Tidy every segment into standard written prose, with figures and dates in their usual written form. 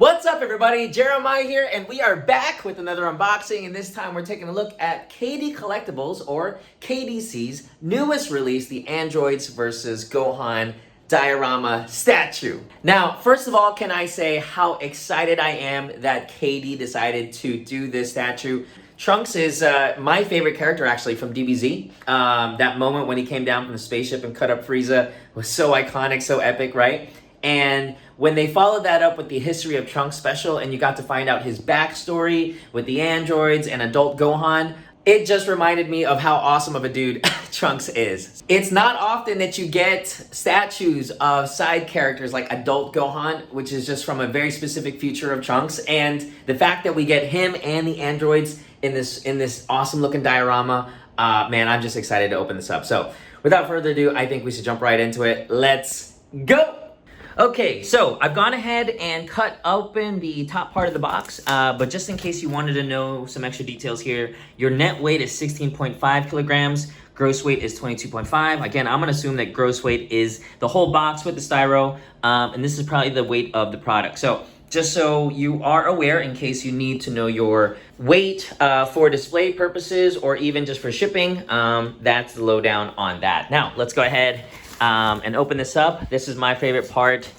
What's up everybody, Jeremiah here, and we are back with another unboxing, and this time we're taking a look at KD Collectibles, or KDC's newest release, the Androids vs. Gohan diorama statue. Now, first of all, can I say how excited I am that KD decided to do this statue. Trunks is my favorite character actually from DBZ. That moment when he came down from the spaceship and cut up Frieza was so iconic, so epic, right? And when they followed that up with the History of Trunks special and you got to find out his backstory with the androids and adult Gohan, it just reminded me of how awesome of a dude Trunks is. It's not often that you get statues of side characters like adult Gohan, which is just from a very specific future of Trunks, and the fact that we get him and the androids in this awesome looking diorama, man, I'm just excited to open this up. So without further ado, I think we should jump right into it. Let's go! Okay, so I've gone ahead and cut open the top part of the box, but just in case you wanted to know some extra details here, your net weight is 16.5 kilograms, gross weight is 22.5. Again, I'm gonna assume that gross weight is the whole box with the styro, and this is probably the weight of the product. So just so you are aware, in case you need to know your weight for display purposes or even just for shipping, that's the lowdown on that. Now, let's go ahead and open this up. This is my favorite part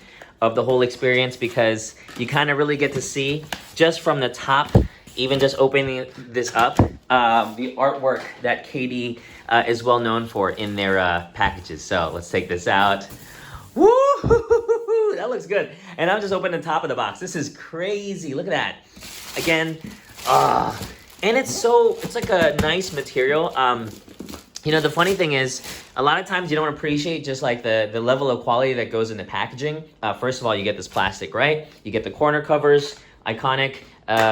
of the whole experience because you kind of really get to see just from the top, even just opening this up, the artwork that KD is well known for in their packages. So let's take this out. Woo! That looks good. And I'm just opening the top of the box. This is crazy. Look at that. Again, and it's like a nice material. You know, the funny thing is, a lot of times you don't appreciate just like the level of quality that goes into packaging. First of all, you get this plastic, right? You get the corner covers, iconic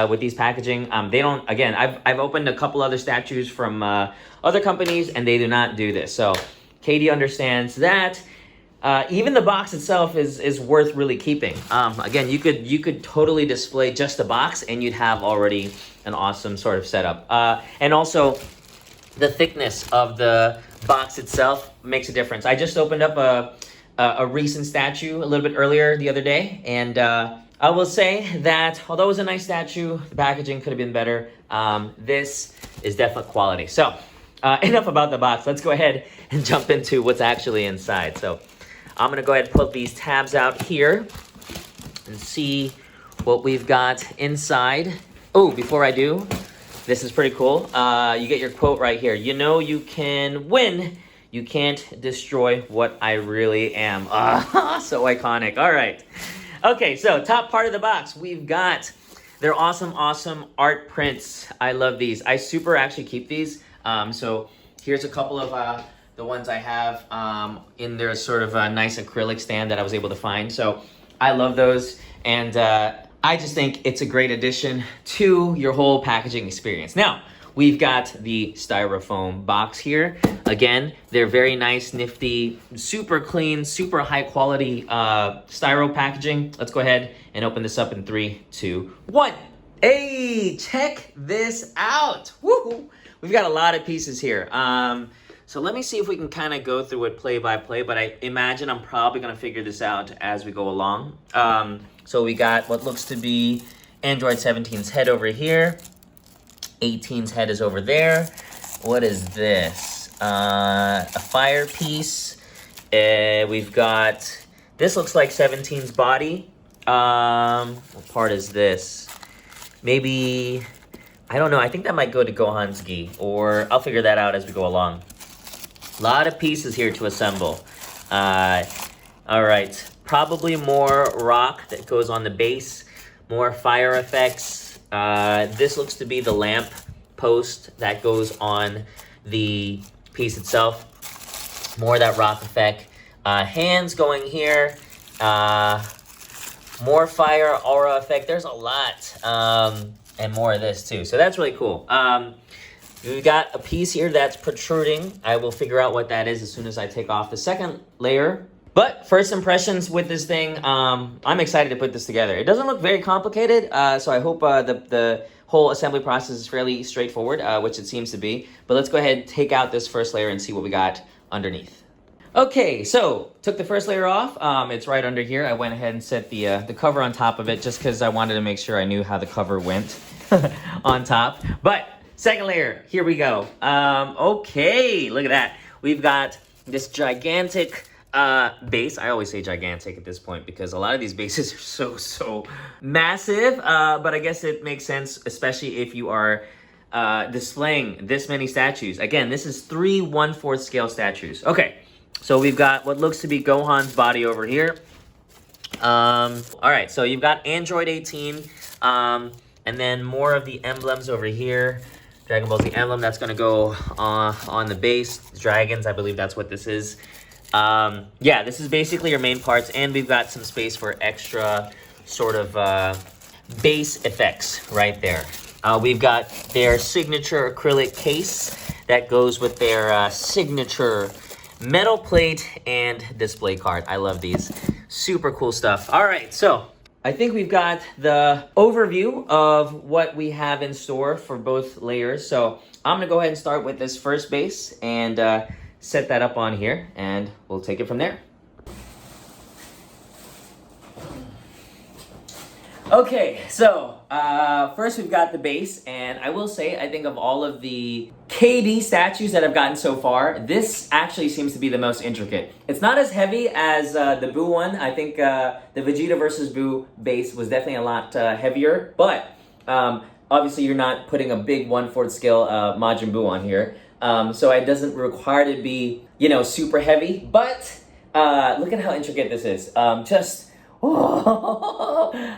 with these packaging. They don't, again, I've opened a couple other statues from other companies and they do not do this. So KD understands that. Even the box itself is worth really keeping. Again, you could totally display just the box and you'd have already an awesome sort of setup. And also, the thickness of the box itself makes a difference. I just opened up a recent statue a little bit earlier the other day, and I will say that although it was a nice statue, the packaging could have been better. This is definite quality. So enough about the box. Let's go ahead and jump into what's actually inside. So I'm gonna go ahead and put these tabs out here and see what we've got inside. Oh, before I do, this is pretty cool. You get your quote right here. You know you can win. You can't destroy what I really am. So iconic. All right. Okay, so top part of the box. We've got their awesome, awesome art prints. I love these. I super actually keep these. So here's a couple of the ones I have in their sort of a nice acrylic stand that I was able to find. So I love those. And I just think it's a great addition to your whole packaging experience. Now, we've got the styrofoam box here. Again, they're very nice, nifty, super clean, super high quality styro packaging. Let's go ahead and open this up in 3, 2, 1. Hey, check this out. Woo! We've got a lot of pieces here. So let me see if we can kind of go through it play by play, but I imagine I'm probably gonna figure this out as we go along. So we got what looks to be Android 17's head over here. 18's head is over there. What is this? A fire piece. We've got, this looks like 17's body. What part is this? Maybe, I don't know. I think that might go to Gohan's gi, or I'll figure that out as we go along. A lot of pieces here to assemble. All right. Probably more rock that goes on the base, more fire effects. This looks to be the lamp post that goes on the piece itself. More of that rock effect. Hands going here. More fire aura effect. There's a lot. And more of this too. So that's really cool. We've got a piece here that's protruding. I will figure out what that is as soon as I take off the second layer. But first impressions with this thing, I'm excited to put this together. It doesn't look very complicated, so I hope the whole assembly process is fairly straightforward, which it seems to be. But let's go ahead and take out this first layer and see what we got underneath. Okay, so took the first layer off. It's right under here. I went ahead and set the cover on top of it just because I wanted to make sure I knew how the cover went on top. But second layer, here we go. Okay, look at that. We've got this gigantic base. I always say gigantic at this point because a lot of these bases are so massive. But I guess it makes sense, especially if you are displaying this many statues. Again, this is 3 1/4 scale statues. Okay. So we've got what looks to be Gohan's body over here. All right, so you've got Android 18, and then more of the emblems over here. Dragon Ball Z emblem, that's gonna go on the base. Dragons, I believe that's what this is. Yeah, this is basically your main parts, and we've got some space for extra sort of base effects right there. We've got their signature acrylic case that goes with their signature metal plate and display card. I love these. Super cool stuff. All right, so I think we've got the overview of what we have in store for both layers. So I'm gonna go ahead and start with this first base and set that up on here, and we'll take it from there. Okay, so first we've got the base, and I will say, I think of all of the KD statues that I've gotten so far, this actually seems to be the most intricate. It's not as heavy as the Buu one. I think the Vegeta versus Buu base was definitely a lot heavier, but obviously you're not putting a big 1/4 scale Majin Buu on here, so it doesn't require to be, you know, super heavy, but look at how intricate this is.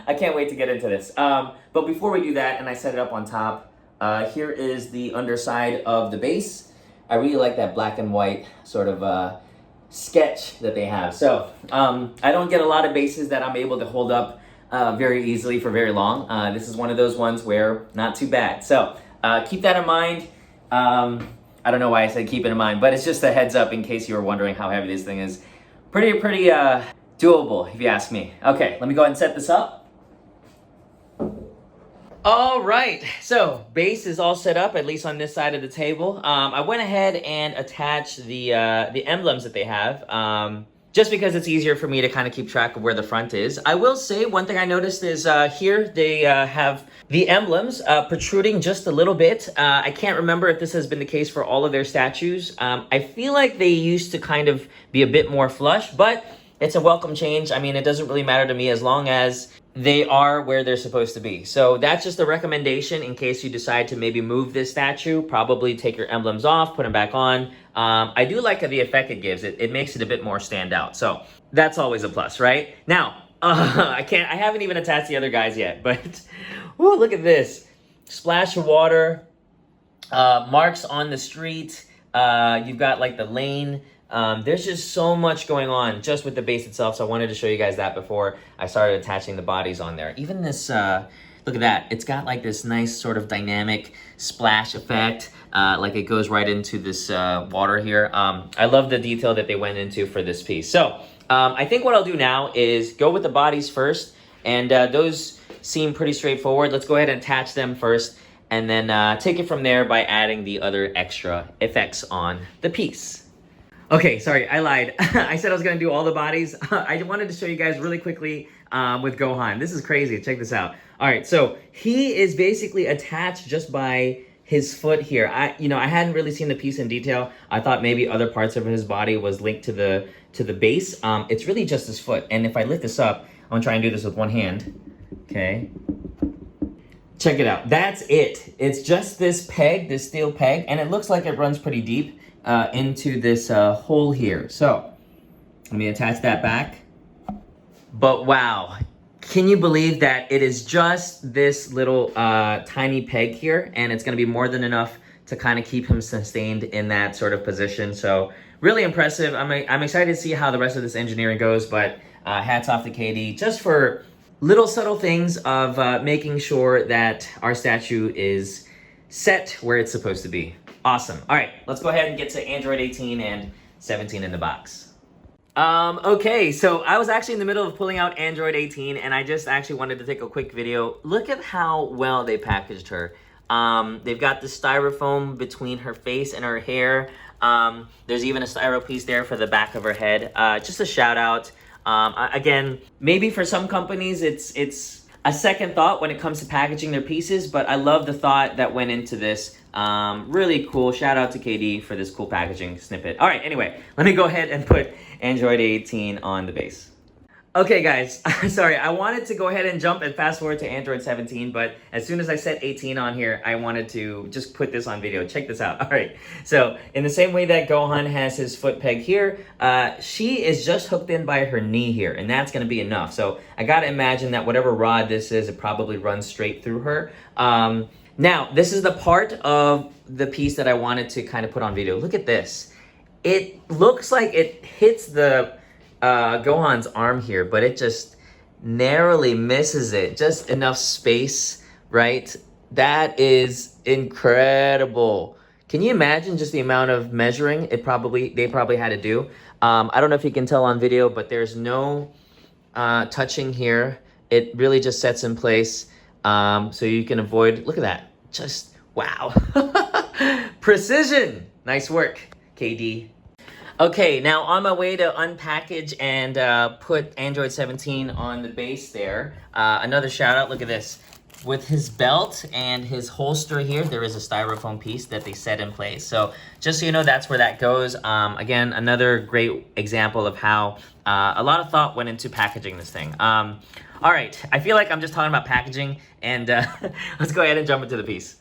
I can't wait to get into this. But before we do that, and I set it up on top, here is the underside of the base. I really like that black and white sort of sketch that they have. So I don't get a lot of bases that I'm able to hold up very easily for very long. This is one of those ones where not too bad. So keep that in mind. I don't know why I said keep it in mind, but it's just a heads up in case you were wondering how heavy this thing is. Pretty doable, if you ask me. Okay, let me go ahead and set this up. All right, so base is all set up, at least on this side of the table. I went ahead and attached the emblems that they have, just because it's easier for me to kind of keep track of where the front is. I will say one thing I noticed is here they have the emblems protruding just a little bit. I can't remember if this has been the case for all of their statues. I feel like they used to kind of be a bit more flush, but it's a welcome change. I mean, it doesn't really matter to me as long as they are where they're supposed to be. So that's just a recommendation in case you decide to maybe move this statue. Probably take your emblems off, put them back on. I do like the effect it gives. It makes it a bit more stand out. So that's always a plus, right? Now, I haven't even attached the other guys yet, but whoo, look at this. Splash of water, marks on the street. You've got like the lane. There's just so much going on just with the base itself, so I wanted to show you guys that before I started attaching the bodies on there. Even this, look at that. It's got like this nice sort of dynamic splash effect, like it goes right into this water here. I love the detail that they went into for this piece. So I think what I'll do now is go with the bodies first, and those seem pretty straightforward. Let's go ahead and attach them first, and then take it from there by adding the other extra effects on the piece. Okay, sorry, I lied. I said I was gonna do all the bodies. I wanted to show you guys really quickly with Gohan. This is crazy, check this out. All right, so he is basically attached just by his foot here. I hadn't really seen the piece in detail. I thought maybe other parts of his body was linked to the base. It's really just his foot. And if I lift this up, I'm gonna try and do this with one hand. Okay. Check it out, that's it. It's just this peg, this steel peg, and it looks like it runs pretty deep into this hole here. So let me attach that back. But wow, can you believe that it is just this little tiny peg here, and it's gonna be more than enough to kind of keep him sustained in that sort of position. So really impressive. I'm excited to see how the rest of this engineering goes, but hats off to KD just for little subtle things of making sure that our statue is set where it's supposed to be. Awesome. All right, let's go ahead and get to Android 18 and 17 in the box. Okay, so I was actually in the middle of pulling out Android 18, and I just actually wanted to take a quick video. Look at how well they packaged her. They've got the styrofoam between her face and her hair. There's even a styro piece there for the back of her head. Just a shout out. Again, maybe for some companies it's a second thought when it comes to packaging their pieces, but I love the thought that went into this. Really cool. Shout out to KD for this cool packaging snippet. All right, anyway, let me go ahead and put Android 18 on the base. Okay guys, sorry, I wanted to go ahead and jump and fast forward to Android 17, but as soon as I set 18 on here, I wanted to just put this on video. Check this out. All right, so in the same way that Gohan has his foot peg here, she is just hooked in by her knee here, and that's gonna be enough. So I gotta imagine that whatever rod this is, it probably runs straight through her. Now, this is the part of the piece that I wanted to kind of put on video. Look at this. It looks like it hits the Gohan's arm here, but it just narrowly misses it. Just enough space, right? That is incredible. Can you imagine just the amount of measuring they probably had to do? I don't know if you can tell on video, but there's no touching here. It really just sets in place so you can avoid, look at that. Just, wow. Precision. Nice work, KD. Okay, now on my way to unpackage and put Android 17 on the base there. Another shout out, look at this. With his belt and his holster here, there is a styrofoam piece that they set in place. So just so you know, that's where that goes. Again, another great example of how a lot of thought went into packaging this thing. All right, I feel like I'm just talking about packaging, and let's go ahead and jump into the piece.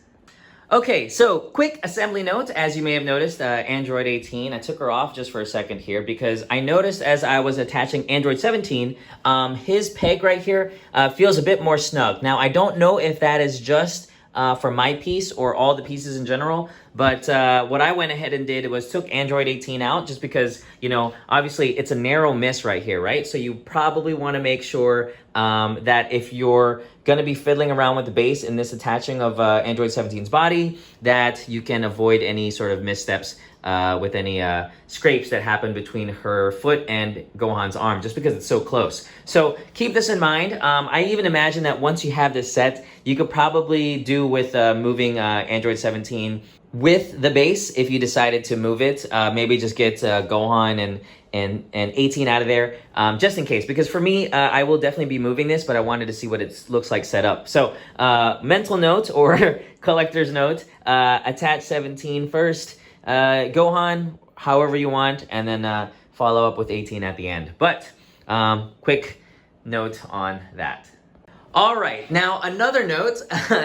Okay, so quick assembly note. As you may have noticed, Android 18, I took her off just for a second here because I noticed as I was attaching Android 17, his peg right here feels a bit more snug. Now, I don't know if that is just for my piece or all the pieces in general, but what I went ahead and did was took Android 18 out just because, you know, obviously it's a narrow miss right here, right? So you probably want to make sure that if you're going to be fiddling around with the base in this attaching of Android 17's body, that you can avoid any sort of missteps with any scrapes that happen between her foot and Gohan's arm, just because it's so close. So keep this in mind. I even imagine that once you have this set, you could probably do with moving Android 17 with the base if you decided to move it. Maybe just get Gohan and 18 out of there, just in case. Because for me, I will definitely be moving this, but I wanted to see what it looks like set up. So mental note or collector's note, attach 17 first, Gohan however you want, and then follow up with 18 at the end. But quick note on that. All right, now another note,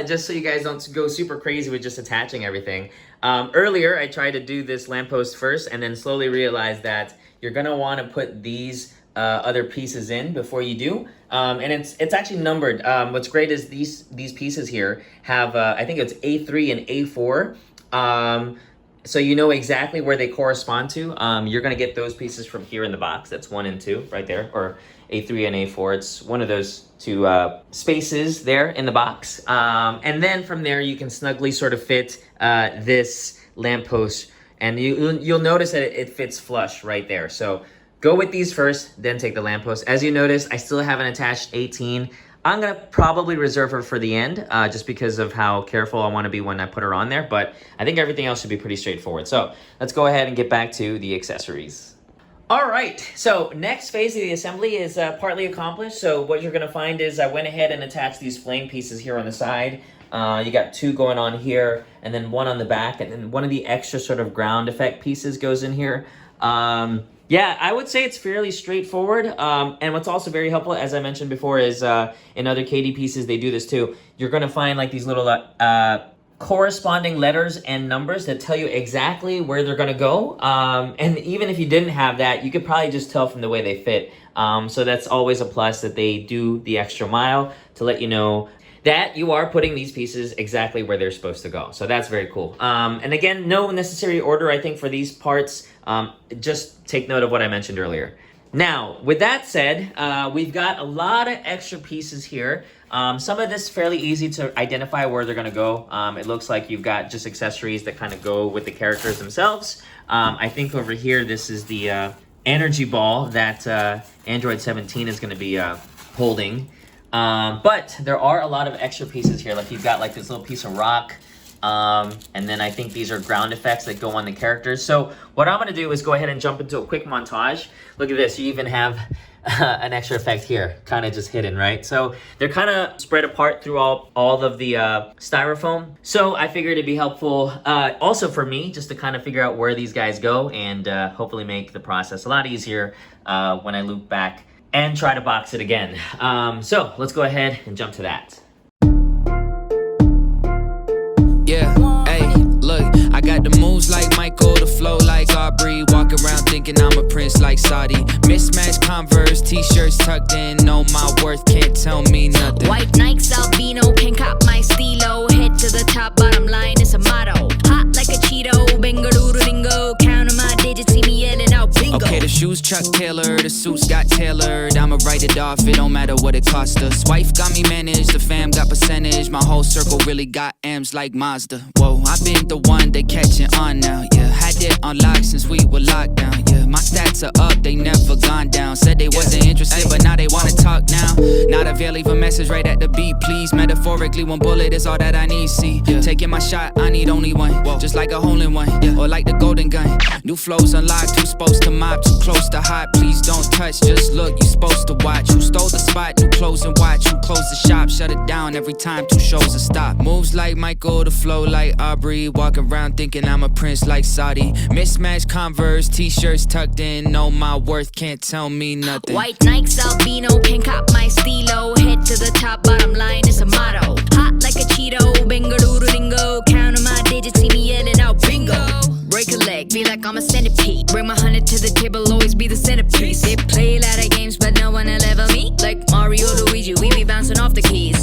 just so you guys don't go super crazy with just attaching everything. Earlier, I tried to do this lamppost first and then slowly realized that you're gonna wanna put these other pieces in before you do. And it's actually numbered. What's great is these pieces here have, I think it's A3 and A4. So you know exactly where they correspond to. You're gonna get those pieces from here in the box. That's 1 and 2 right there, or A3 and A4. It's one of those two spaces there in the box. And then from there, you can snugly sort of fit this lamppost, and you'll notice that it fits flush right there. So go with these first, then take the lamppost. As you notice, I still haven't attached 18. I'm gonna probably reserve her for the end, just because of how careful I wanna be when I put her on there, but I think everything else should be pretty straightforward. So let's go ahead and get back to the accessories. All right, so next phase of the assembly is partly accomplished. So what you're gonna find is I went ahead and attached these flame pieces here on the side. You got 2 going on here, and then 1 on the back, and then one of the extra sort of ground effect pieces goes in here. Yeah, I would say it's fairly straightforward. And what's also very helpful, as I mentioned before, is in other KD pieces, they do this too. You're gonna find like these little corresponding letters and numbers that tell you exactly where they're gonna go. And even if you didn't have that, you could probably just tell from the way they fit. So that's always a plus that they do the extra mile to let you know that you are putting these pieces exactly where they're supposed to go. So that's very cool. And again, no necessary order, I think, for these parts. Just take note of what I mentioned earlier. Now, with that said, we've got a lot of extra pieces here. Some of this fairly easy to identify where they're gonna go. It looks like you've got just accessories that kind of go with the characters themselves. I think over here, this is the energy ball that Android 17 is gonna be holding. But there are a lot of extra pieces here. Like you've got like this little piece of rock. And then I think these are ground effects that go on the characters. So what I'm gonna do is go ahead and jump into a quick montage. Look at this, you even have an extra effect here, kind of just hidden, right? So they're kind of spread apart through all of the styrofoam. So I figured it'd be helpful also for me just to kind of figure out where these guys go and hopefully make the process a lot easier when I loop back and try to box it again. So let's go ahead and jump to that. Yeah, hey, look, I got the moves like Michael, the flow like Aubrey. Walk around thinking I'm a prince like Saudi. Mismatched Converse, t-shirts tucked in. Know my worth, can't tell me nothing. White Nikes, albino, can cop my stilo. Head to the top, bottom line is a motto. Hot like a Cheeto, Bengaluru lingo. Counting my digits, see me yelling out bingo. Okay, the shoes Chuck Taylor, the suits got tailored. I'ma write it off, it don't matter what it cost us. Wife got me managed, the fam got percentage. My whole circle really got M's like Mazda. Whoa, I've been the one they catching on now, yeah. Had it on lock since we were locked down, yeah. My stats are up, they never gone down. Said they wasn't interested, but now they wanna talk now. Not avail, leave a message right at the beat, please. Metaphorically, one bullet is all that I need, see. Taking my shot, I need only one. Just like a hole in one, or like the golden gun. New flows unlocked, who's supposed to mob? Too close to hot, please don't touch, just look, you supposed to watch. Who stole the spot? New clothes and watch. Who closed the shop? Shut it down every time two shows a stop. Moves like Michael, the flow like Aubrey. Walk around thinking I'm a prince like Saudi. Mismatched Converse, t-shirts tucked in. Know my worth, can't tell me nothing. White Nikes, albino, can cop my stilo. Head to the top, bottom line is a motto. Hot like a Cheeto, Bengaluru lingo. Counting my digits, see me yelling out bingo. Break a leg, be like I'm a centipede. Bring my 100 to the table, always be the centerpiece. They play a lot of games, but no one will ever me. Like Mario, Luigi, we be bouncing off the keys.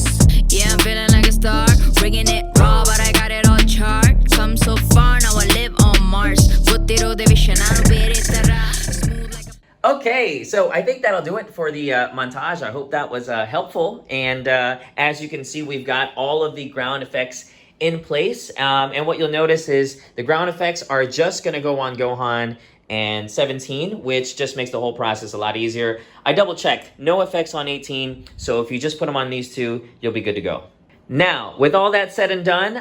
Yeah, I'm feeling like a star, bringing it raw, but I got it all chart. Come so far, now I live on Mars. Butiro de Vishanano, smooth like a... Okay, so I think that'll do it for the montage. I hope that was helpful. And as you can see, we've got all of the ground effects in place. And what you'll notice is the ground effects are just going to go on Gohan and 17, which just makes the whole process a lot easier. I double checked, no effects on 18. So if you just put them on these two, you'll be good to go. Now, with all that said and done,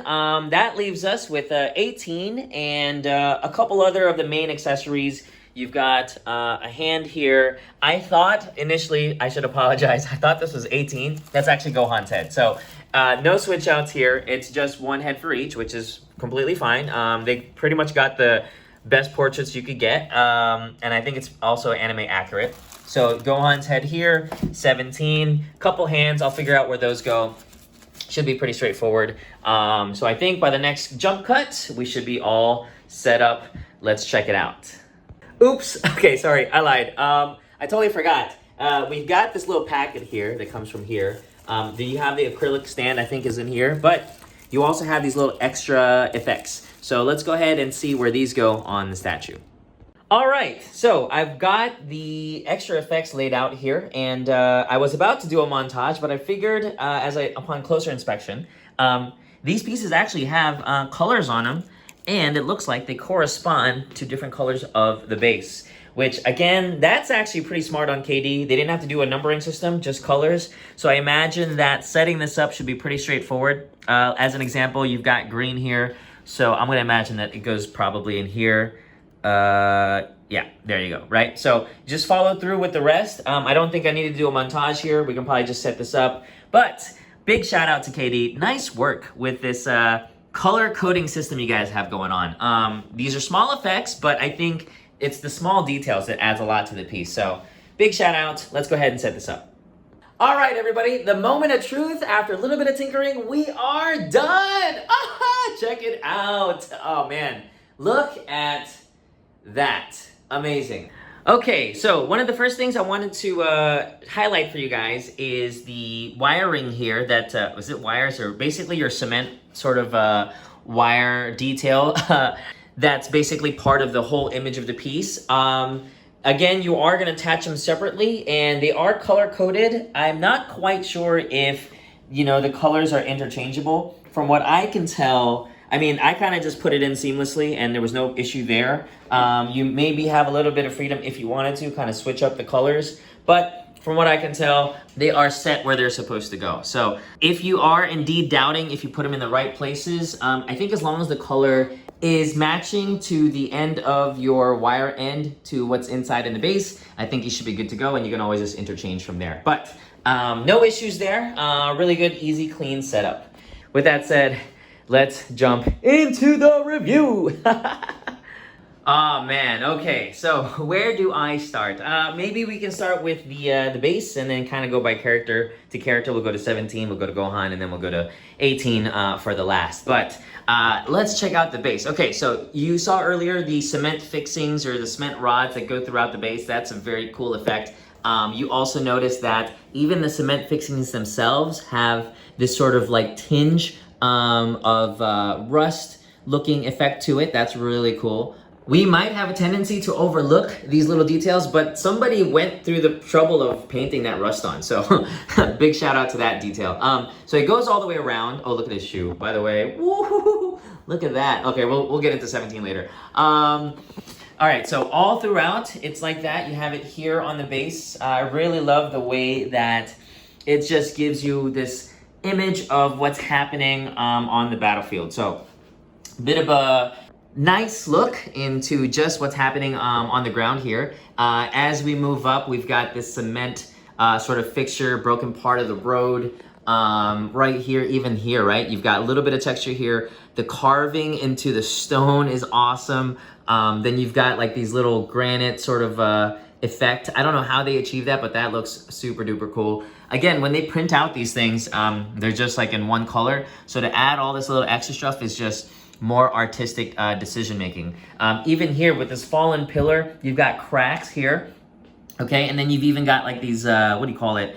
that leaves us with 18 and a couple other of the main accessories. You've got a hand here. I thought initially, I should apologize, I thought this was 18. That's actually Gohan's head. So no switch outs here. It's just one head for each, which is completely fine. They pretty much got the best portraits you could get. And I think it's also anime accurate. So Gohan's head here, 17, couple hands. I'll figure out where those go. Should be pretty straightforward. So I think by the next jump cut, we should be all set up. Let's check it out. Oops, okay, sorry, I lied. I totally forgot. We've got this little packet here that comes from here. Do you have the acrylic stand, I think is in here, but you also have these little extra effects. So let's go ahead and see where these go on the statue. All right, so I've got the extra effects laid out here, and I was about to do a montage, but I figured upon closer inspection, these pieces actually have colors on them, and it looks like they correspond to different colors of the base, which again, that's actually pretty smart on KD. They didn't have to do a numbering system, just colors. So I imagine that setting this up should be pretty straightforward. As an example, you've got green here. So I'm gonna imagine that it goes probably in here. Yeah, there you go, right? So just follow through with the rest. I don't think I need to do a montage here. We can probably just set this up. But big shout out to KD. Nice work with this color coding system you guys have going on. These are small effects, but I think it's the small details that adds a lot to the piece. So big shout out. Let's go ahead and set this up. All right, everybody, the moment of truth. After a little bit of tinkering, we are done. Aha, check it out. Oh man, look at that. Amazing. Okay, so one of the first things I wanted to highlight for you guys is the wiring here that, was it wires or basically your cement sort of wire detail that's basically part of the whole image of the piece. Again, you are going to attach them separately and they are color coded. I'm not quite sure if, you know, the colors are interchangeable. From what I can tell, I mean, I kind of just put it in seamlessly and there was no issue there. You maybe have a little bit of freedom if you wanted to kind of switch up the colors. But from what I can tell, they are set where they're supposed to go. So if you are indeed doubting if you put them in the right places, I think as long as the color is matching to the end of your wire end to what's inside in the base, I think you should be good to go, and you can always just interchange from there. But no issues there. Really good, easy, clean setup. With that said, let's jump into the review. Oh man, okay, so where do I start? Maybe we can start with the base and then kind of go by character to character. We'll go to 17, we'll go to Gohan, and then we'll go to 18 for the last. But let's check out the base. Okay, so you saw earlier the cement fixings or the cement rods that go throughout the base. That's a very cool effect. You also notice that even the cement fixings themselves have this sort of like tinge of rust looking effect to it. That's really cool. We might have a tendency to overlook these little details, but somebody went through the trouble of painting that rust on. So big shout out to that detail. So it goes all the way around. Oh, look at this shoe, by the way. Woo-hoo-hoo. Look at that. Okay, we'll get into 17 later. All right, so all throughout, it's like that. You have it here on the base. I really love the way that it just gives you this image of what's happening on the battlefield. So a bit of a nice look into just what's happening on the ground here. As we move up, we've got this cement sort of fixture, broken part of the road right here, even here, right? You've got a little bit of texture here. The carving into the stone is awesome. Then you've got like these little granite sort of effect. I don't know how they achieve that, but that looks super duper cool. Again, when they print out these things, they're just like in one color. So to add all this little extra stuff is just more artistic decision making. Even here with this fallen pillar, you've got cracks here, okay? And then you've even got like these, what do you call it?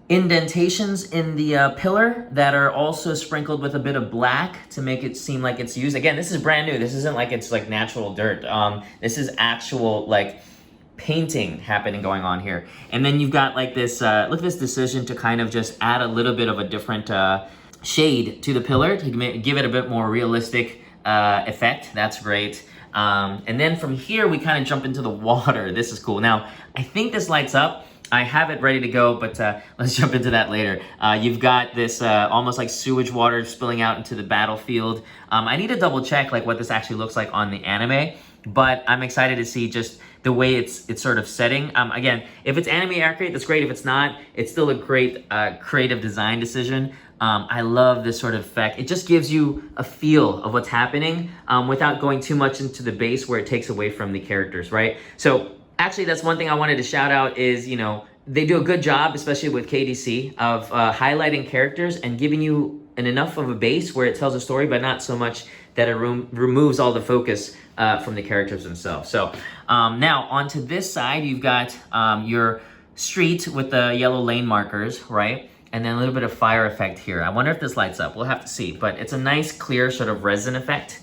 Indentations in the pillar that are also sprinkled with a bit of black to make it seem like it's used. Again, this is brand new. This isn't like it's like natural dirt. This is actual like painting happening going on here. And then you've got like this, look at this decision to kind of just add a little bit of a different shade to the pillar to give it a bit more realistic effect. That's great. And then from here, we kind of jump into the water. This is cool. Now, I think this lights up. I have it ready to go, but let's jump into that later. You've got this almost like sewage water spilling out into the battlefield. I need to double check like what this actually looks like on the anime, but I'm excited to see just the way it's sort of setting. Again, if it's anime accurate, that's great. If it's not, it's still a great creative design decision. I love this sort of effect. It just gives you a feel of what's happening without going too much into the base where it takes away from the characters, right? So actually, that's one thing I wanted to shout out is, you know, they do a good job, especially with KDC, of highlighting characters and giving you enough of a base where it tells a story, but not so much that it removes all the focus from the characters themselves. So now onto this side, you've got your street with the yellow lane markers, right? And then a little bit of fire effect here. I wonder if this lights up. We'll have to see, but it's a nice clear sort of resin effect,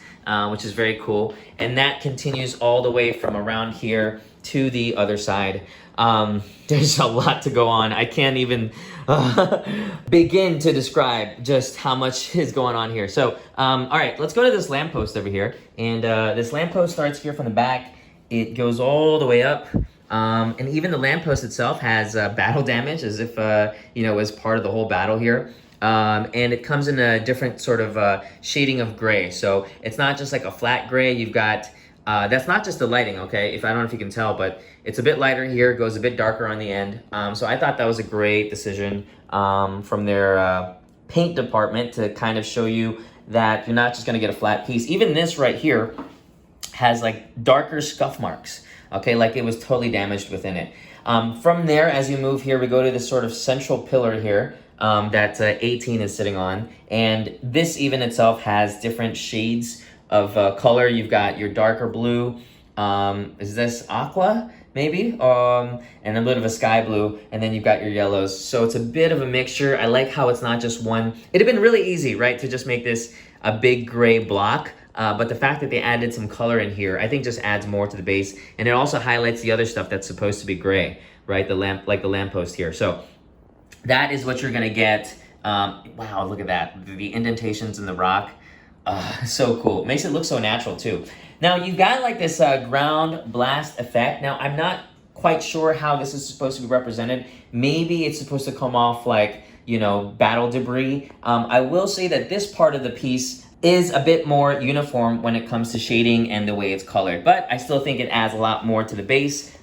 which is very cool. And that continues all the way from around here to the other side. There's a lot to go on. I can't even begin to describe just how much is going on here. So, all right, let's go to this lamppost over here. And this lamppost starts here from the back. It goes all the way up. And even the lamppost itself has battle damage as if, you know, as part of the whole battle here. And it comes in a different sort of shading of gray. So it's not just like a flat gray. You've got, that's not just the lighting, okay? I don't know if you can tell, but it's a bit lighter here, goes a bit darker on the end. So I thought that was a great decision from their paint department to kind of show you that you're not just gonna get a flat piece. Even this right here has like darker scuff marks. Okay, like it was totally damaged within it. From there, as you move here, we go to this sort of central pillar here that 18 is sitting on. And this even itself has different shades of color. You've got your darker blue. Is this aqua, maybe? And a bit of a sky blue. And then you've got your yellows. So it's a bit of a mixture. I like how it's not just one. It'd have been really easy, right, to just make this a big gray block. But the fact that they added some color in here, I think just adds more to the base. And it also highlights the other stuff that's supposed to be gray, right? The lamp, like the lamppost here. So that is what you're gonna get. Wow, look at that. The indentations in the rock, so cool. Makes it look so natural too. Now you've got like this ground blast effect. Now I'm not quite sure how this is supposed to be represented. Maybe it's supposed to come off like, you know, battle debris. I will say that this part of the piece is a bit more uniform when it comes to shading and the way it's colored, but I still think it adds a lot more to the base.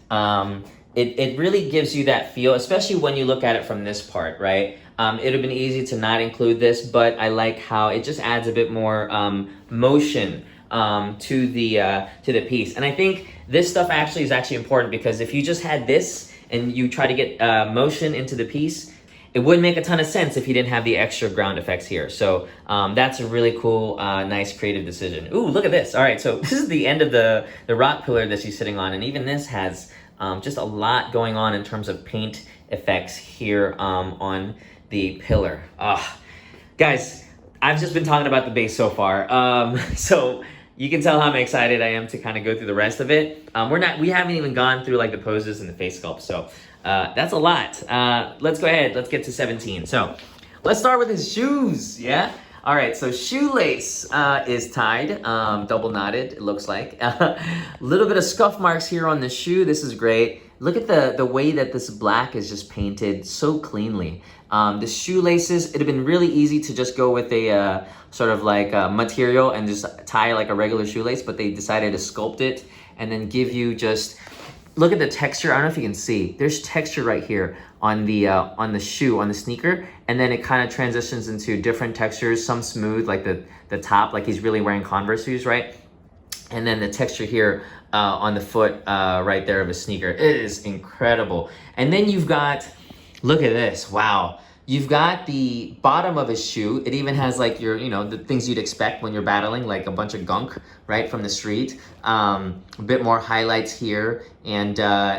It really gives you that feel, especially when you look at it from this part, right? It would have been easy to not include this, but I like how it just adds a bit more motion to the piece. And I think this stuff actually is important, because if you just had this and you try to get motion into the piece, it wouldn't make a ton of sense if you didn't have the extra ground effects here. So that's a really cool, nice creative decision. Ooh, look at this. All right, so this is the end of the rock pillar that she's sitting on, and even this has just a lot going on in terms of paint effects here on the pillar. Guys, I've just been talking about the base so far. So you can tell how excited I am to kind of go through the rest of it. We haven't even gone through like the poses and the face sculpt. So that's a lot. Let's go ahead. Let's get to 17. So let's start with his shoes. Yeah. All right. So shoelace is tied, double knotted. It looks like a little bit of scuff marks here on the shoe. This is great. Look at the way that this black is just painted so cleanly. The shoelaces, it'd have been really easy to just go with a sort of like material and just tie like a regular shoelace, but they decided to sculpt it and then give you just, look at the texture. I don't know if you can see. There's texture right here on the shoe, on the sneaker, and then it kind of transitions into different textures, some smooth, like the top, like he's really wearing Converse shoes, right? And then the texture here on the foot right there of a sneaker. It is incredible. And then you've got, look at this, wow. You've got the bottom of a shoe. It even has like your, you know, the things you'd expect when you're battling, like a bunch of gunk, right, from the street. A bit more highlights here, and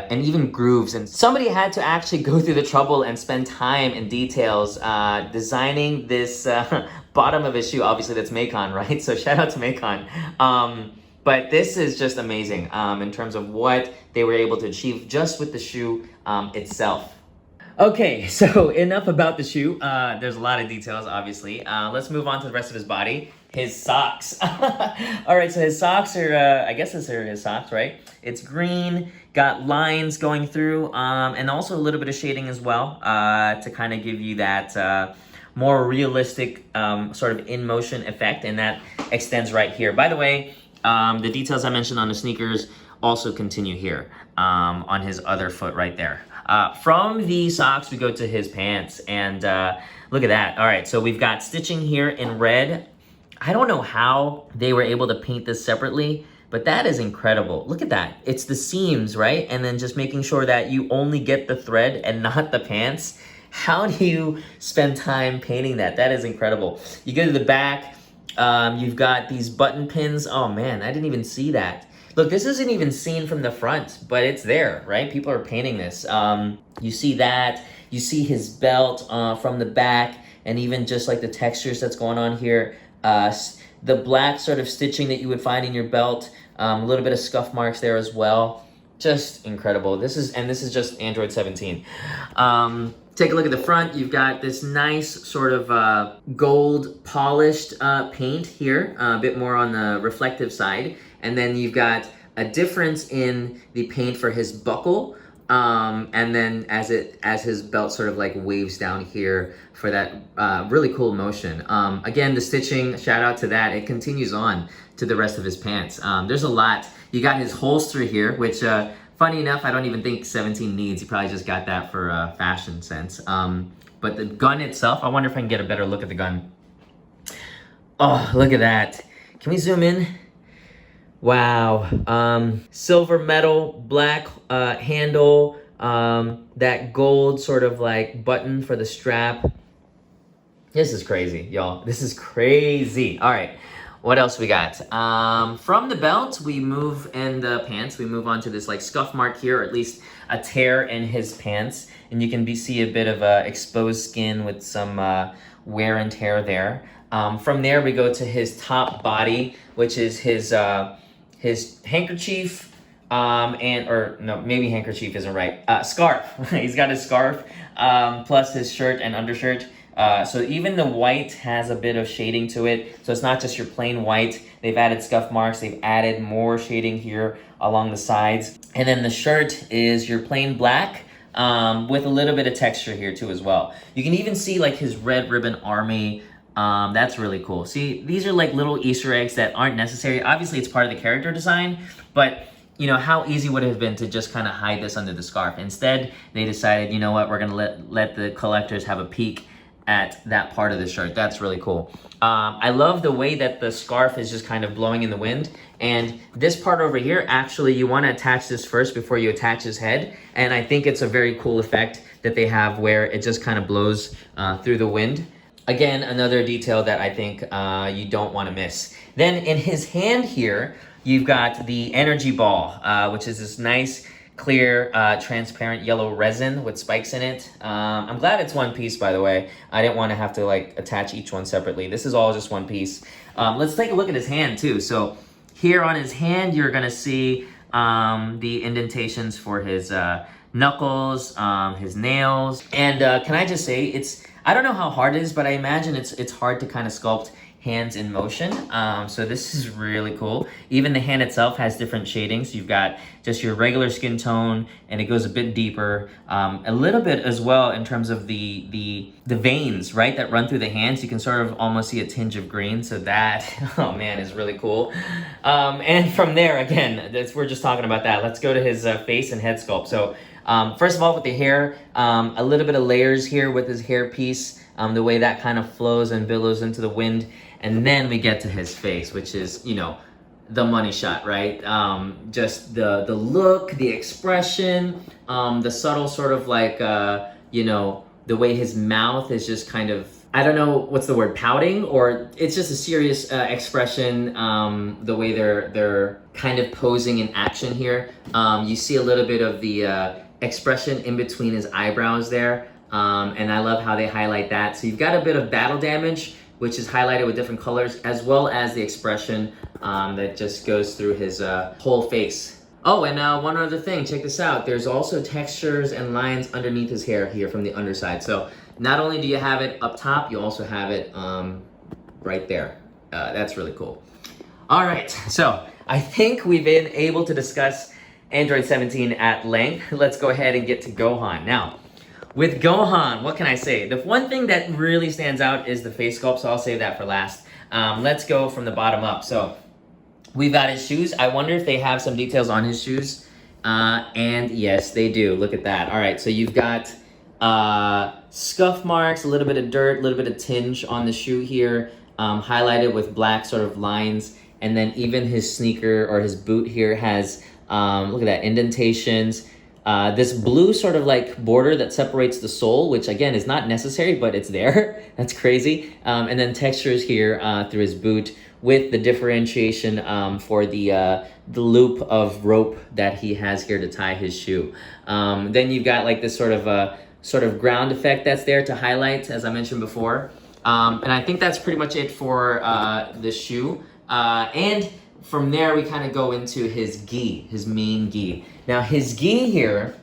even grooves. And somebody had to actually go through the trouble and spend time and details designing this bottom of a shoe. Obviously, that's Macon, right? So shout out to Macon. But this is just amazing in terms of what they were able to achieve just with the shoe itself. Okay, so enough about the shoe. There's a lot of details, obviously. Let's move on to the rest of his body. His socks. All right, so his socks are, I guess these are his socks, right? It's green, got lines going through, and also a little bit of shading as well to kind of give you that more realistic sort of in-motion effect, and that extends right here. By the way, the details I mentioned on the sneakers also continue here on his other foot right there. From the socks, we go to his pants, and look at that. All right, so we've got stitching here in red. I don't know how they were able to paint this separately, but that is incredible. Look at that. It's the seams, right? And then just making sure that you only get the thread and not the pants. How do you spend time painting that? That is incredible. You go to the back, you've got these button pins. Oh man, I didn't even see that. Look, this isn't even seen from the front, but it's there, right? People are painting this. You see that. You see his belt from the back, and even just like the textures that's going on here. The black sort of stitching that you would find in your belt. A little bit of scuff marks there as well. Just incredible. This is just Android 17. Take a look at the front. You've got this nice sort of gold polished paint here, a bit more on the reflective side. And then you've got a difference in the paint for his buckle, and then as his belt sort of like waves down here for that really cool motion. Again, the stitching, shout out to that. It continues on to the rest of his pants. There's a lot. You got his holster here, which funny enough, I don't even think 17 needs. He probably just got that for fashion sense. But the gun itself, I wonder if I can get a better look at the gun. Oh, look at that. Can we zoom in? Wow. Silver metal, black handle, that gold sort of like button for the strap. This is crazy, y'all. This is crazy. All right. What else we got? From the belt, we move, and the pants, we move on to this like scuff mark here, or at least a tear in his pants. And you can see a bit of exposed skin with some wear and tear there. From there, we go to his top body, which is his handkerchief, or no, maybe handkerchief isn't right. Scarf. He's got his scarf, plus his shirt and undershirt. So even the white has a bit of shading to it. So it's not just your plain white. They've added scuff marks. They've added more shading here along the sides. And then the shirt is your plain black with a little bit of texture here too as well. You can even see like his red ribbon army. That's really cool. See, these are like little Easter eggs that aren't necessary. Obviously, it's part of the character design, but you know, how easy would it have been to just kind of hide this under the scarf? Instead, they decided, you know what, we're gonna let the collectors have a peek at that part of the shirt. That's really cool. I love the way that the scarf is just kind of blowing in the wind. And this part over here, actually, you want to attach this first before you attach his head. And I think it's a very cool effect that they have where it just kind of blows through the wind. Again, another detail that I think you don't want to miss. Then in his hand here, you've got the energy ball, which is this nice, clear, transparent yellow resin with spikes in it. I'm glad it's one piece, by the way. I didn't want to have to like attach each one separately. This is all just one piece. Let's take a look at his hand too. So here on his hand, you're gonna see the indentations for his knuckles, his nails. And can I just say, I don't know how hard it is, but I imagine it's hard to kind of sculpt hands in motion. So this is really cool. Even the hand itself has different shadings. You've got just your regular skin tone, and it goes a bit deeper. A little bit as well in terms of the veins, right, that run through the hands. You can sort of almost see a tinge of green. So that, oh man, is really cool. And from there, again, we're just talking about that. Let's go to his face and head sculpt. So first of all, with the hair, a little bit of layers here with his hair piece, the way that kind of flows and billows into the wind. And then we get to his face, which is, you know, the money shot, right? Just the look, the expression, the subtle sort of like, you know, the way his mouth is just kind of, I don't know what's the word, pouting, or it's just a serious expression. The way they're kind of posing in action here. You see a little bit of the expression in between his eyebrows there. And I love how they highlight that. So you've got a bit of battle damage, which is highlighted with different colors, as well as the expression that just goes through his whole face. Oh, and one other thing, check this out. There's also textures and lines underneath his hair here from the underside. So not only do you have it up top, you also have it right there. That's really cool. All right, so I think we've been able to discuss Android 17 at length. Let's go ahead and get to Gohan. Now, with Gohan, what can I say? The one thing that really stands out is the face sculpt, so I'll save that for last. Let's go from the bottom up. So we've got his shoes. I wonder if they have some details on his shoes. And yes, they do. Look at that. All right, so you've got scuff marks, a little bit of dirt, a little bit of tinge on the shoe here, highlighted with black sort of lines. And then even his sneaker or his boot here has, look at that, indentations. This blue sort of like border that separates the sole, which again is not necessary, but it's there. That's crazy. And then textures here through his boot with the differentiation for the loop of rope that he has here to tie his shoe. Then you've got like this sort of ground effect that's there to highlight, as I mentioned before. And I think that's pretty much it for the shoe. And from there, we kind of go into his gi, his main gi. Now, his gi here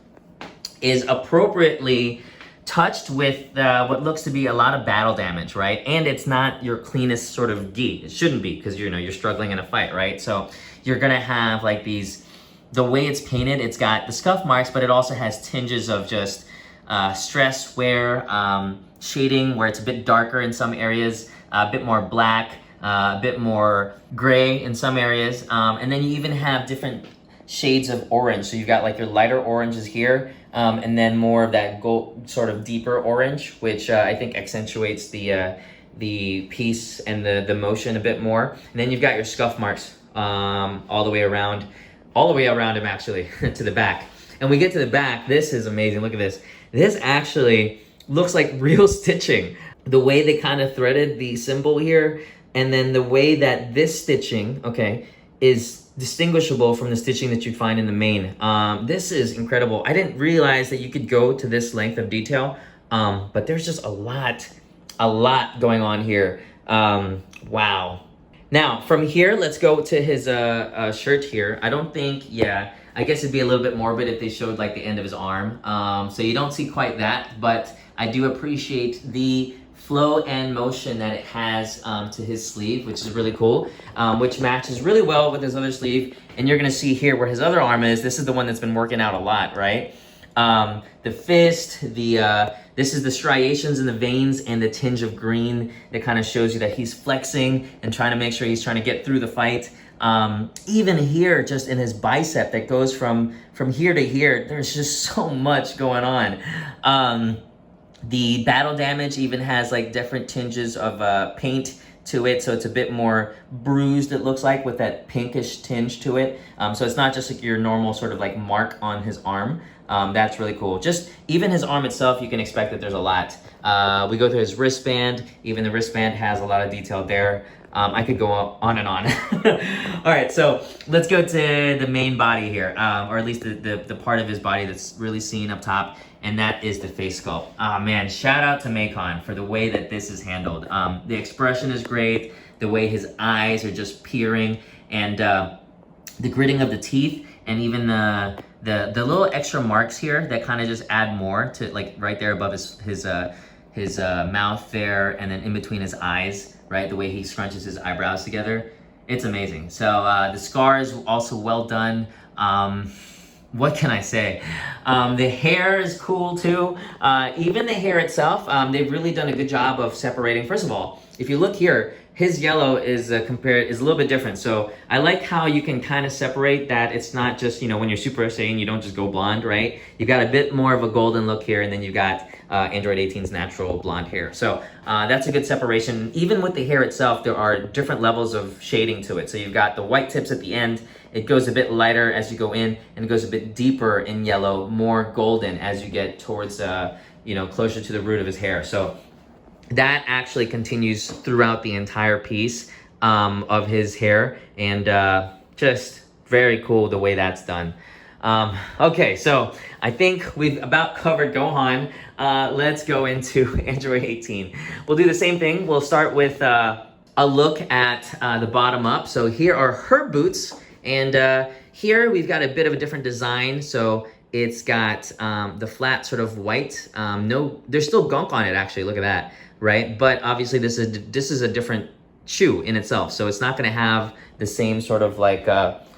is appropriately touched with what looks to be a lot of battle damage, right? And it's not your cleanest sort of gi. It shouldn't be, because you're struggling in a fight, right? So you're gonna have like these, the way it's painted, it's got the scuff marks, but it also has tinges of just stress wear, shading where it's a bit darker in some areas, a bit more black, a bit more gray in some areas, and then you even have different shades of orange. So you've got like your lighter oranges here, and then more of that gold, sort of deeper orange, which I think accentuates the piece and the motion a bit more. And then you've got your scuff marks all the way around him actually to the back. And we get to the back. This is amazing. Look at this. This actually looks like real stitching. The way they kind of threaded the symbol here, and then the way that this stitching, okay, is distinguishable from the stitching that you'd find in the main. This is incredible. I didn't realize that you could go to this length of detail, but there's just a lot going on here. Wow. Now, from here, let's go to his shirt here. I don't think, yeah, I guess it'd be a little bit morbid if they showed like the end of his arm. So you don't see quite that, but I do appreciate the flow and motion that it has to his sleeve, which is really cool, which matches really well with his other sleeve. And you're gonna see here where his other arm is. This is the one that's been working out a lot, right? The fist, this is the striations in the veins and the tinge of green that kind of shows you that he's flexing and trying to make sure he's trying to get through the fight. Even here, just in his bicep that goes from here to here, there's just so much going on. The battle damage even has like different tinges of paint to it, so it's a bit more bruised, it looks like, with that pinkish tinge to it. So it's not just like your normal sort of like mark on his arm. That's really cool. Just even his arm itself, you can expect that there's a lot. We go through his wristband. Even the wristband has a lot of detail there. I could go on and on. All right, so let's go to the main body here, or at least the part of his body that's really seen up top, and that is the face sculpt. Oh man, shout out to Macon for the way that this is handled. The expression is great, the way his eyes are just peering, and the gritting of the teeth, and even the little extra marks here that kind of just add more to, like right there above his mouth there, and then in between his eyes, right? The way he scrunches his eyebrows together. It's amazing. So the scar is also well done. What can I say? The hair is cool too. Even the hair itself, they've really done a good job of separating. First of all, if you look here, his yellow is a little bit different. So I like how you can kind of separate that. It's not just, you know, when you're Super Saiyan, you don't just go blonde, right? You got a bit more of a golden look here, and then you got Android 18's natural blonde hair. So that's a good separation. Even with the hair itself, there are different levels of shading to it. So you've got the white tips at the end. It goes a bit lighter as you go in, and it goes a bit deeper in yellow, more golden as you get towards, you know, closer to the root of his hair. So that actually continues throughout the entire piece of his hair, and just very cool the way that's done. Okay, so I think we've about covered Gohan. Let's go into Android 18. We'll do the same thing. We'll start with a look at the bottom up. So here are her boots, and here we've got a bit of a different design. So it's got the flat sort of white. No, there's still gunk on it actually. Look at that, right? But obviously this is a different shoe in itself, so it's not going to have the same sort of like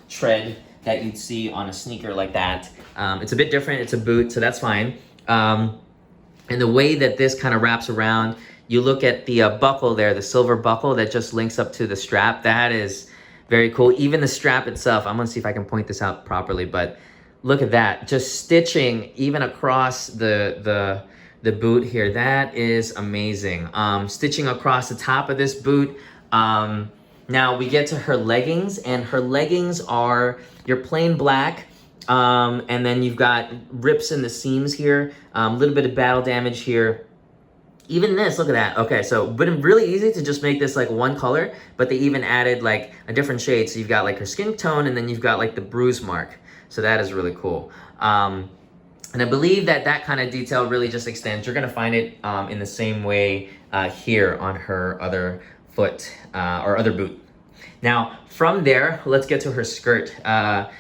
tread that you'd see on a sneaker like that. It's a bit different. It's a boot, so that's fine. And the way that this kind of wraps around, you look at the buckle there, the silver buckle that just links up to the strap. That is very cool. Even the strap itself, I'm gonna see if I can point this out properly, but look at that, just stitching even across the boot here. That is amazing. Stitching across the top of this boot. Now we get to her leggings, and her leggings are your plain black, and then you've got rips in the seams here, a little bit of battle damage here. Even this, look at that. Okay, so but it's really easy to just make this like one color, but they even added like a different shade. So you've got like her skin tone, and then you've got like the bruise mark. So that is really cool. And I believe that kind of detail really just extends. You're gonna find it in the same way here on her other foot or other boot. Now from there, let's get to her skirt. All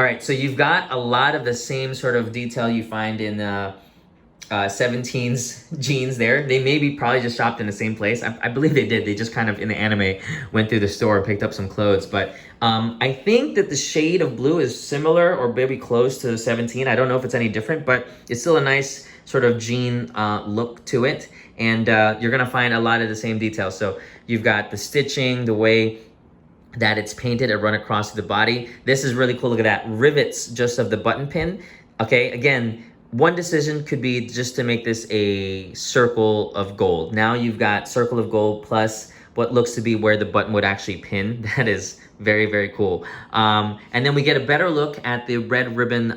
right, so you've got a lot of the same sort of detail you find in 17's jeans there. They maybe probably just shopped in the same place. I believe they did. They just kind of, in the anime, went through the store and picked up some clothes. But I think that the shade of blue is similar or maybe close to 17. I don't know if it's any different, but it's still a nice sort of jean look to it. And you're gonna find a lot of the same details. So you've got the stitching, the way that it's painted and run across the body. This is really cool. Look at that. Rivets just of the button pin. Okay, again, one decision could be just to make this a circle of gold. Now you've got circle of gold plus what looks to be where the button would actually pin. That is very, very cool. And then we get a better look at the red ribbon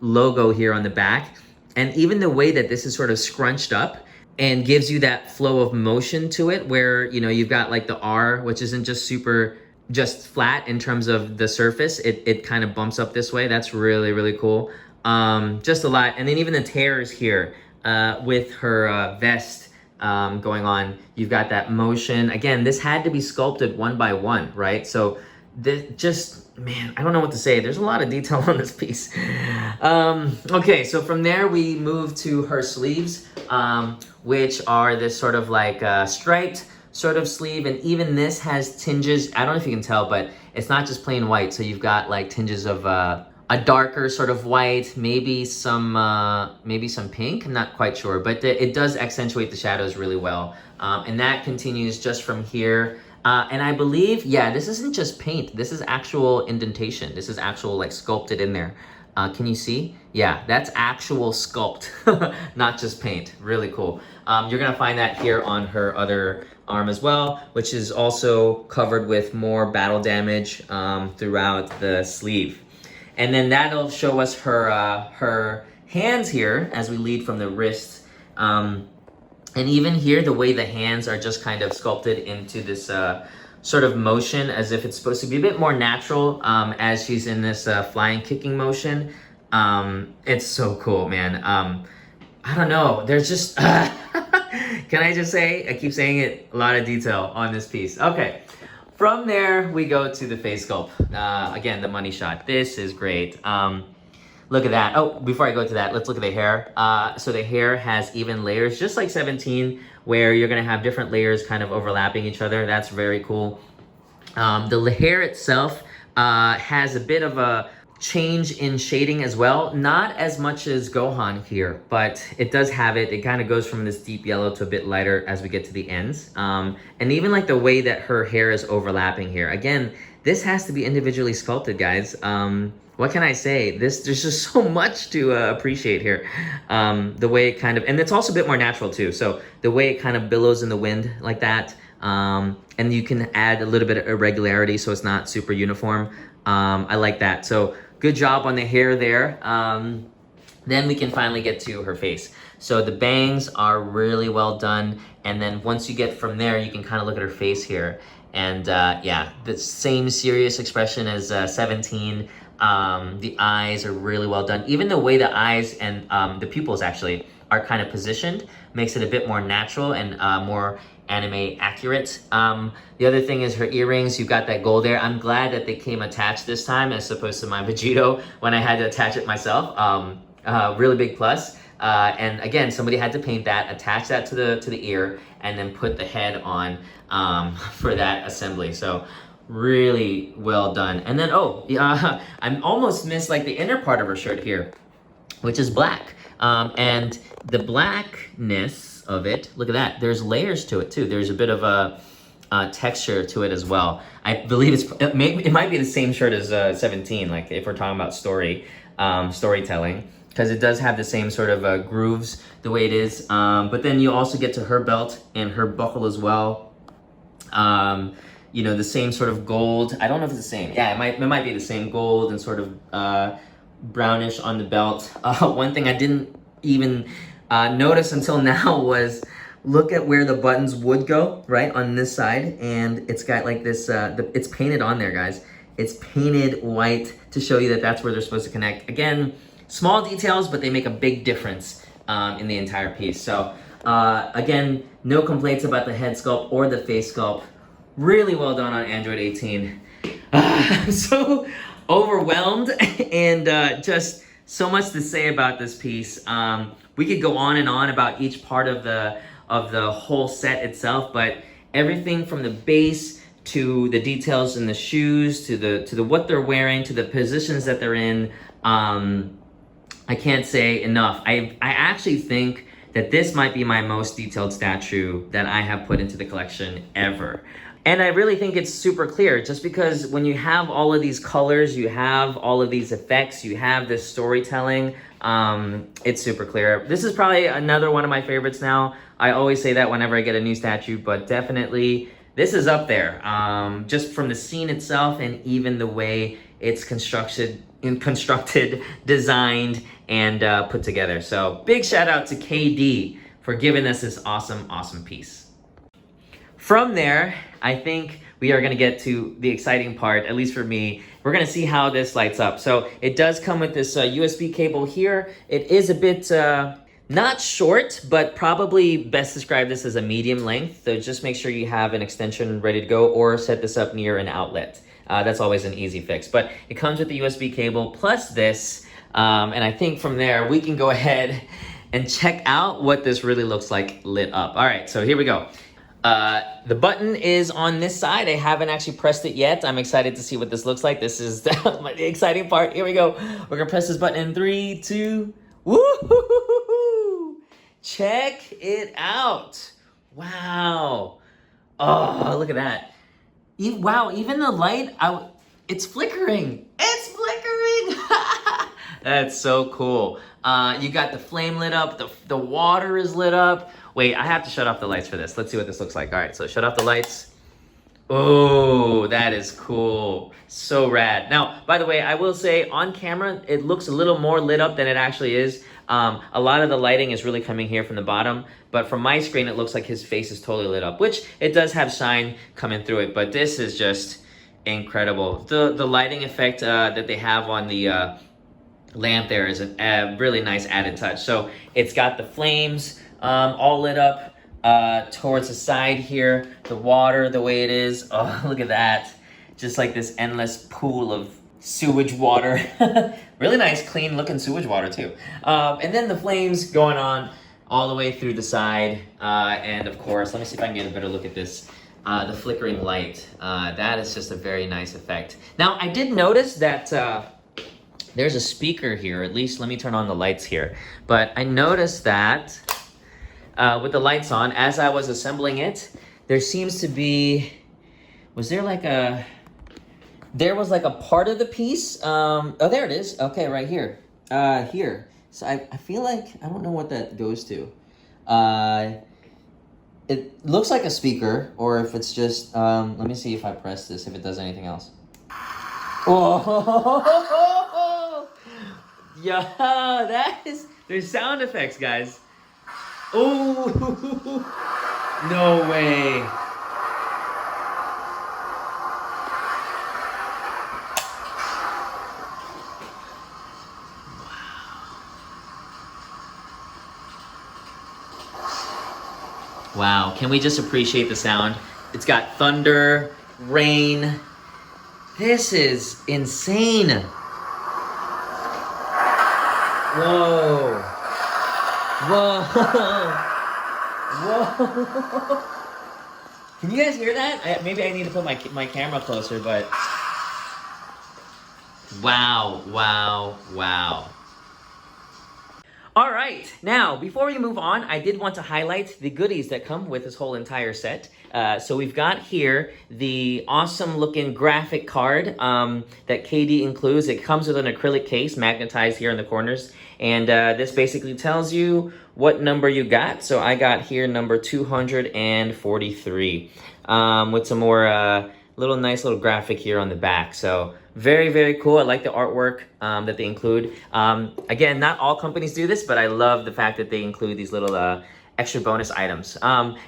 logo here on the back. And even the way that this is sort of scrunched up and gives you that flow of motion to it, where, you know, you've got like the R, which isn't just flat in terms of the surface. It kind of bumps up this way. That's really, really cool. Just a lot. And then even the tears here with her vest going on, you've got that motion. Again, this had to be sculpted one by one, right? So man, I don't know what to say. There's a lot of detail on this piece. Okay, so from there we move to her sleeves, which are this sort of like striped sort of sleeve, and even this has tinges. I don't know if you can tell, but it's not just plain white. So you've got like tinges of a darker sort of white, maybe some pink. I'm not quite sure, but it does accentuate the shadows really well. And that continues just from here. And I believe, yeah, this isn't just paint. This is actual indentation. This is actual like sculpted in there. Can you see? Yeah, that's actual sculpt, not just paint. Really cool. You're gonna find that here on her other arm as well, which is also covered with more battle damage throughout the sleeve. And then that'll show us her hands here as we lead from the wrist. And even here, the way the hands are just kind of sculpted into this sort of motion as if it's supposed to be a bit more natural as she's in this flying kicking motion. It's so cool, man. I don't know, there's just, can I just say, I keep saying it, a lot of detail on this piece. Okay, from there we go to the face sculpt. Again, the money shot. This is great. Look at that. Oh, before I go to that, let's look at the hair. So the hair has even layers, just like 17, where you're gonna have different layers kind of overlapping each other. That's very cool. The hair itself has a bit of a change in shading as well. Not as much as Gohan here, but it does have it. It kind of goes from this deep yellow to a bit lighter as we get to the ends. And even like the way that her hair is overlapping here. Again, this has to be individually sculpted, guys. What can I say? There's just so much to appreciate here. The way it kind of, and it's also a bit more natural too. So the way it kind of billows in the wind like that. And you can add a little bit of irregularity so it's not super uniform. I like that. So good job on the hair there. Then we can finally get to her face. So the bangs are really well done. And then once you get from there, you can kind of look at her face here. And yeah, the same serious expression as 17. The eyes are really well done. Even the way the eyes and the pupils actually are kind of positioned makes it a bit more natural and more anime accurate. The other thing is her earrings. You've got that gold there. I'm glad that they came attached this time as opposed to my Vegito when I had to attach it myself. Really big plus. And again, somebody had to paint that, attach that to the ear, and then put the head on for that assembly. So really well done. And then, oh, yeah, I almost missed like the inner part of her shirt here, which is black. And the blackness of it, look at that. There's layers to it too. There's a bit of a texture to it as well. I believe it might be the same shirt as 17, like if we're talking about storytelling, because it does have the same sort of grooves the way it is. But then you also get to her belt and her buckle as well. You know, the same sort of gold. I don't know if it's the same. Yeah, it might be the same gold and sort of brownish on the belt. One thing I didn't even notice until now was look at where the buttons would go, right, on this side. And it's got like this, it's painted on there, guys. It's painted white to show you that that's where they're supposed to connect. Again, small details, but they make a big difference in the entire piece. So again, no complaints about the head sculpt or the face sculpt. Really well done on Android 18. I'm so overwhelmed and just so much to say about this piece. We could go on and on about each part of the whole set itself, but everything from the base to the details in the shoes to the what they're wearing to the positions that they're in, I can't say enough. I actually think that this might be my most detailed statue that I have put into the collection ever. And I really think it's super clear, just because when you have all of these colors, you have all of these effects, you have this storytelling, it's super clear. This is probably another one of my favorites now. I always say that whenever I get a new statue, but definitely this is up there. Just from the scene itself and even the way it's constructed, designed, and put together. So big shout out to KD for giving us this awesome, awesome piece. From there, I think we are gonna get to the exciting part, at least for me. We're gonna see how this lights up. So it does come with this USB cable here. It is a bit not short, but probably best describe this as a medium length. So just make sure you have an extension ready to go or set this up near an outlet. That's always an easy fix. But it comes with the USB cable plus this. And I think from there, we can go ahead and check out what this really looks like lit up. All right, so here we go. The button is on this side. I haven't actually pressed it yet. I'm excited to see what this looks like. This is the exciting part. Here we go. We're gonna press this button in 3, 2, woo! Check it out. Wow. Oh, look at that. Wow, even the light, it's flickering. It's flickering. That's so cool. You got the flame lit up. The water is lit up. Wait, I have to shut off the lights for this. Let's see what this looks like. All right, so shut off the lights. Oh, that is cool. So rad. Now, by the way, I will say on camera, it looks a little more lit up than it actually is. A lot of the lighting is really coming here from the bottom, but from my screen, it looks like his face is totally lit up, which it does have shine coming through it, but this is just incredible. The lighting effect that they have on the lamp there is a really nice added touch. So it's got the flames all lit up towards the side here, the water the way it is. Oh, look at that. Just like this endless pool of sewage water. Really nice, clean looking sewage water too. And then the flames going on all the way through the side. And of course, let me see if I can get a better look at this. The flickering light. That is just a very nice effect. Now, I did notice that there's a speaker here. At least let me turn on the lights here. But I noticed that with the lights on, as I was assembling it, there seems to be, there was like a part of the piece. Oh, there it is. Okay, right here. Here. So I feel like, I don't know what that goes to. It looks like a speaker, or if it's just, let me see if I press this, if it does anything else. Oh, yeah, there's sound effects, guys. Oh, no way. Wow, can we just appreciate the sound? It's got thunder, rain. This is insane. Whoa. Whoa. Whoa. Can you guys hear that? Maybe I need to put my camera closer, but wow, wow, wow. All right, now, before we move on, I did want to highlight the goodies that come with this whole entire set. So we've got here the awesome looking graphic card that KD includes. It comes with an acrylic case magnetized here in the corners. And this basically tells you what number you got. So I got here number 243 with some more nice little graphic here on the back. So very, very cool. I like the artwork that they include. Again, not all companies do this, but I love the fact that they include these little extra bonus items.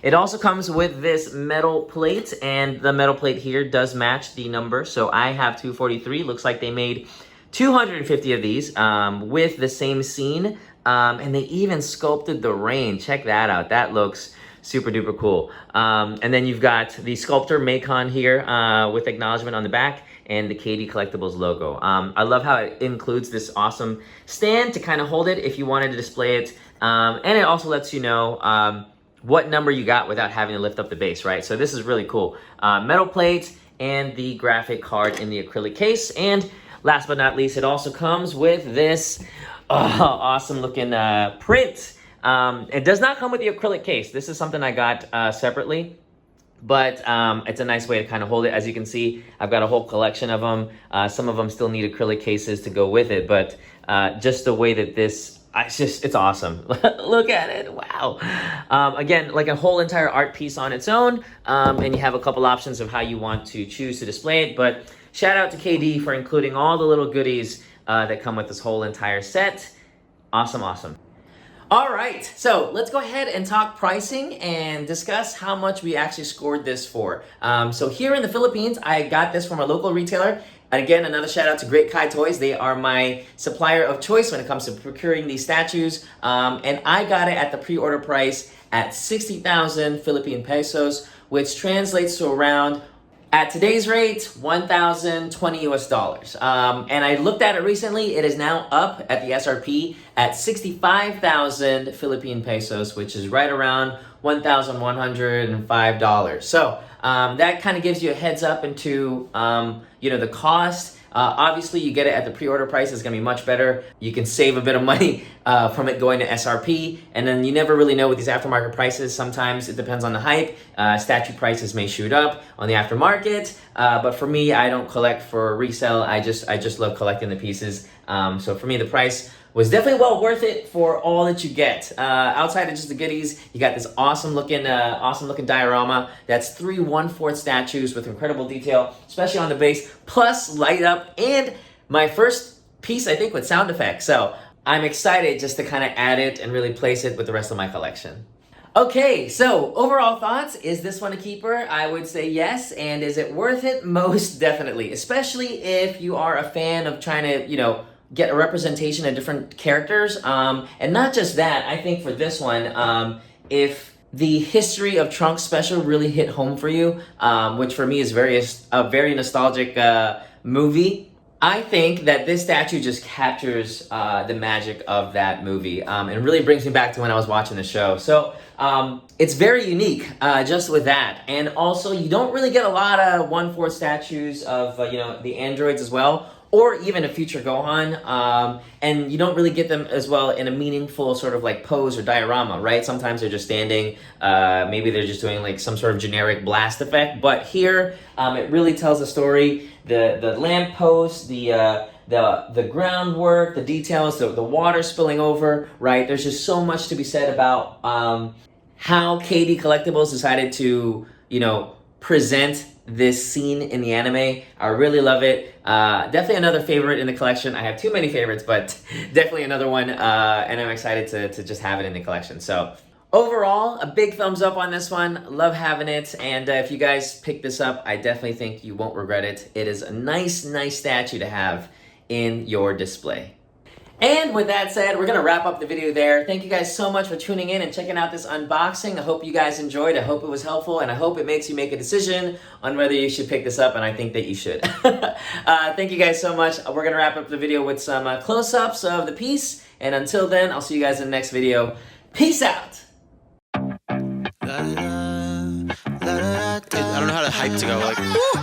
It also comes with this metal plate, and the metal plate here does match the number. So I have 243. Looks like they made 250 of these with the same scene. And they even sculpted the rain. Check that out. That looks super duper cool. And then you've got the sculptor Macon here with acknowledgement on the back and the KD Collectibles logo. I love how it includes this awesome stand to kind of hold it if you wanted to display it. And it also lets you know what number you got without having to lift up the base, right? So this is really cool. Metal plate and the graphic card in the acrylic case. And last but not least, it also comes with this awesome looking print. It does not come with the acrylic case. This is something I got separately, but it's a nice way to kind of hold it. As you can see, I've got a whole collection of them. Some of them still need acrylic cases to go with it, but just the way that it's awesome. Look at it, wow. Again, like a whole entire art piece on its own, and you have a couple options of how you want to choose to display it, but shout out to KD for including all the little goodies that come with this whole entire set. Awesome, awesome. All right, so let's go ahead and talk pricing and discuss how much we actually scored this for. So here in the Philippines, I got this from a local retailer, And again, another shout out to Great Cai Toys. They are my supplier of choice when it comes to procuring these statues. And I got it at the pre-order price at 60,000 Philippine pesos, which translates to around, at today's rate, 1,020 US dollars. And I looked at it recently. It is now up at the SRP at 65,000 Philippine pesos, which is right around $1,105. So that kind of gives you a heads up into the cost. Obviously, you get it at the pre-order price. It's going to be much better. You can save a bit of money from it going to SRP. And then you never really know with these aftermarket prices. Sometimes it depends on the hype. Statue prices may shoot up on the aftermarket. But for me, I don't collect for resale. I just love collecting the pieces. So for me, the price was definitely well worth it for all that you get. Outside of just the goodies, you got this awesome looking diorama. That's 3 1/4 statues with incredible detail, especially on the base, plus light up, and my first piece, I think, with sound effects. So I'm excited just to kind of add it and really place it with the rest of my collection. Okay, so overall thoughts, is this one a keeper? I would say yes. And is it worth it? Most definitely, especially if you are a fan of trying to, get a representation of different characters. And not just that, I think for this one, if the history of Trunks special really hit home for you, which for me is a very nostalgic movie, I think that this statue just captures the magic of that movie and really brings me back to when I was watching the show. So it's very unique just with that. And also, you don't really get a lot of 1/4 statues of the androids as well, or even a Future Gohan, and you don't really get them as well in a meaningful sort of like pose or diorama, right? Sometimes they're just standing, maybe they're just doing like some sort of generic blast effect, but here it really tells a story. The lamppost, the groundwork, the details, the water spilling over, right? There's just so much to be said about how KD Collectibles decided to, present this scene in the anime. I really love it. Definitely another favorite in the collection. I have too many favorites, but definitely another one, and I'm excited to just have it in the collection. So overall, a big thumbs up on this one. Love having it, and if you guys pick this up, I definitely think you won't regret it. It is a nice statue to have in your display. And with that said, we're going to wrap up the video there. Thank you guys so much for tuning in and checking out this unboxing. I hope you guys enjoyed. I hope it was helpful, and I hope it makes you make a decision on whether you should pick this up, and I think that you should. Thank you guys so much. We're going to wrap up the video with some close-ups of the piece, and until then, I'll see you guys in the next video. Peace out! I don't know how to hype to go like.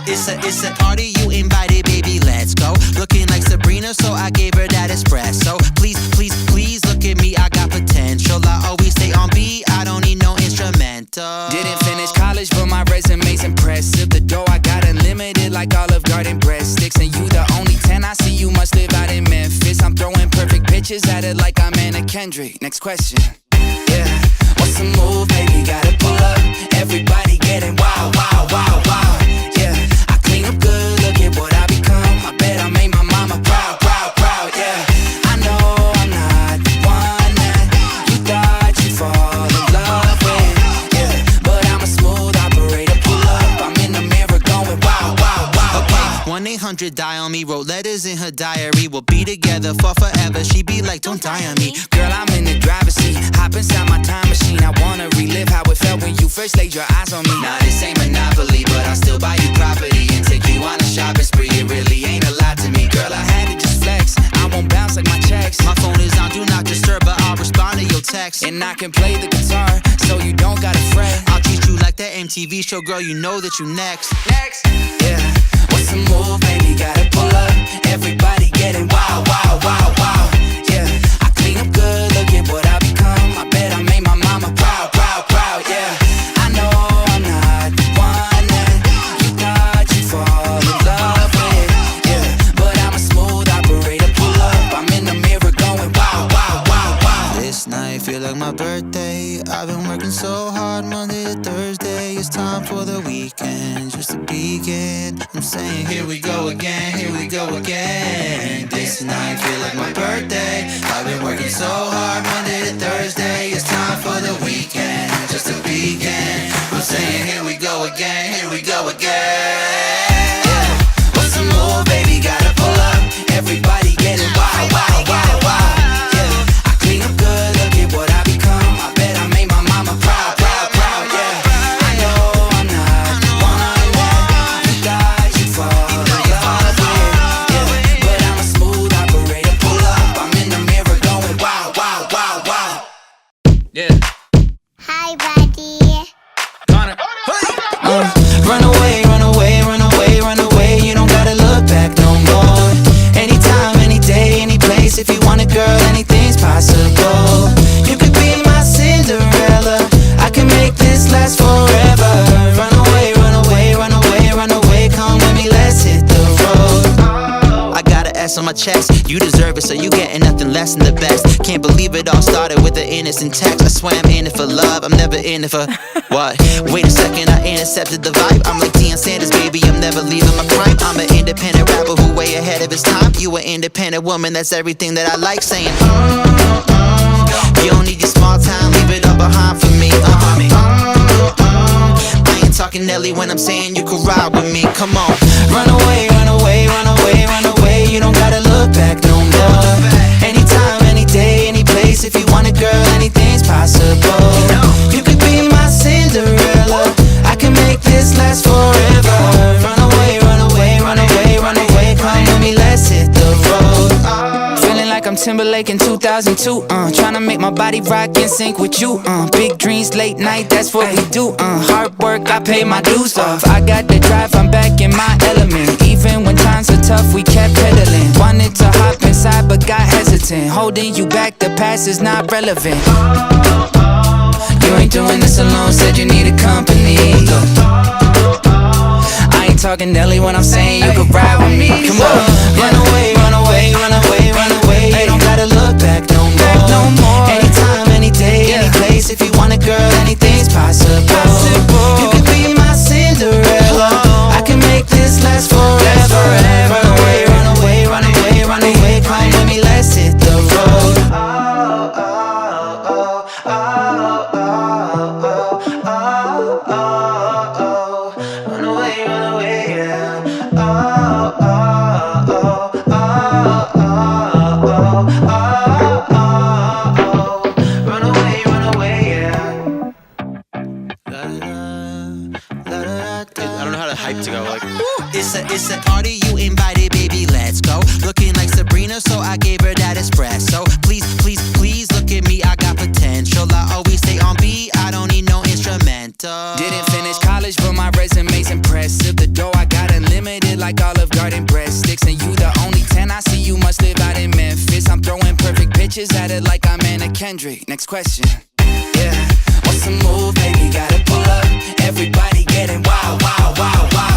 It's a party, you invited, baby, let's go. Looking like Sabrina, so I gave her that espresso. Please look at me, I got potential. I always stay on beat, I don't need no instrumental. Didn't finish college, but my resume's impressive. The dough I got unlimited like Olive Garden breadsticks. And you the only 10 I see, you must live out in Memphis. I'm throwing perfect pitches at it like I'm Anna Kendrick. Next question. Yeah, what's the move, baby? Gotta pull up. Everybody getting wild. Yeah, I clean up good, look at what I become. I bet I made my mama proud. Yeah, I know I'm not one that you thought you'd fall in love with. Yeah, but I'm a smooth operator. Pull up, I'm in the mirror going wow. Okay, 1-800 on me, wrote letters in her diary. We'll be together for forever. She be like, don't die on me. Girl, I'm in the driver's seat. Hop inside my time machine. I wanna relive how it felt when you first laid your eyes on me. Now this ain't Monopoly, but I'll still buy you property and take you on a shopping spree. It really ain't a lot to me. Girl, I had to just flex. I won't bounce like my checks. My phone is on do not disturb, but I'll respond to your text. And I can play the guitar, so you don't gotta fret. I'll treat you like that MTV show, girl, you know that you next. Yeah, what's the move, baby? Gotta pull up. Everybody getting wild. Yeah, I clean up good, look at what I become. I bet I made my mama proud. Yeah, I know I'm not one that you thought you'd fall in love with. Yeah, but I'm a smooth operator. Pull up, I'm in the mirror going wow. This night feel like my birthday. I've been working so hard Monday to Thursday. It's time for the weekend, just to begin. I'm saying here we go again. This night feel like my birthday. I've been working so hard Monday to Thursday. It's time for the weekend, just to begin. I'm saying here we go again. Yeah, what's the move, baby? Run away, run away, run away, run away. You don't gotta look back no more. Anytime, any day, any place. If you want a girl, anything's possible. You could be my Cinderella. I can make this last forever. Run away, run away, run away, run away. Come with me, let's hit the road. I got an S on my chest. You deserve it, so you getting nothing less than the best. Can't believe it all started with an innocent text. I swear I'm in it for love, I'm never in it for what? Wait a second, I intercepted the vibe. I'm like Deion Sanders, baby, I'm never leaving my prime. I'm an independent rapper who way ahead of his time. You an independent woman, that's everything that I like saying. You don't need your small time, leave it all behind for me. I ain't talking Nelly when I'm saying you could ride with me. Come on, run away, run away, run away, run away. You don't gotta look back no more. Anytime, any day, any place. If you want a girl, anything's possible. You could be my Cinderella. I can make this last forever. Run away, run away, run away, run away. Come with me, let's hit the road. Feeling like I'm Timberlake in 2002. Tryna make my body rock in sync with you. Big dreams, late night, that's what we do. Hard work, I pay my dues off. I got the drive, I'm back in my element. Even when times are tough, we kept pedaling. Wanted to hop inside, but got hesitant. Holding you back, the past is not relevant. You ain't doing this alone, said you needed company. I ain't talking Nelly when I'm saying you could ride with me. Come on, run away, run away, run away, run away. You don't gotta look back no more. Anytime, any day, any place. If you want a girl, anything's possible. You could be my Cinderella. I can make this last forever. Run away, run away, run away, run away. Come with me, let's hit the road. Run away, run away, yeah. Run away, run away, yeah. I don't know how to hype to go like. It's a party, you invited, baby, let's go. Looking like Sabrina, so I gave her that espresso. Please, please, please look at me, I got potential. I always stay on beat, I don't need no instrumental. didn't finish college, but my resume's impressive. The dough I got unlimited like Olive Garden breadsticks. And you the only 10 I see, you must live out in Memphis. I'm throwing perfect pitches at it like I'm Anna Kendrick. Next question. Yeah, what's the move, baby? Gotta pull up. Everybody getting wild, wild, wild, wild.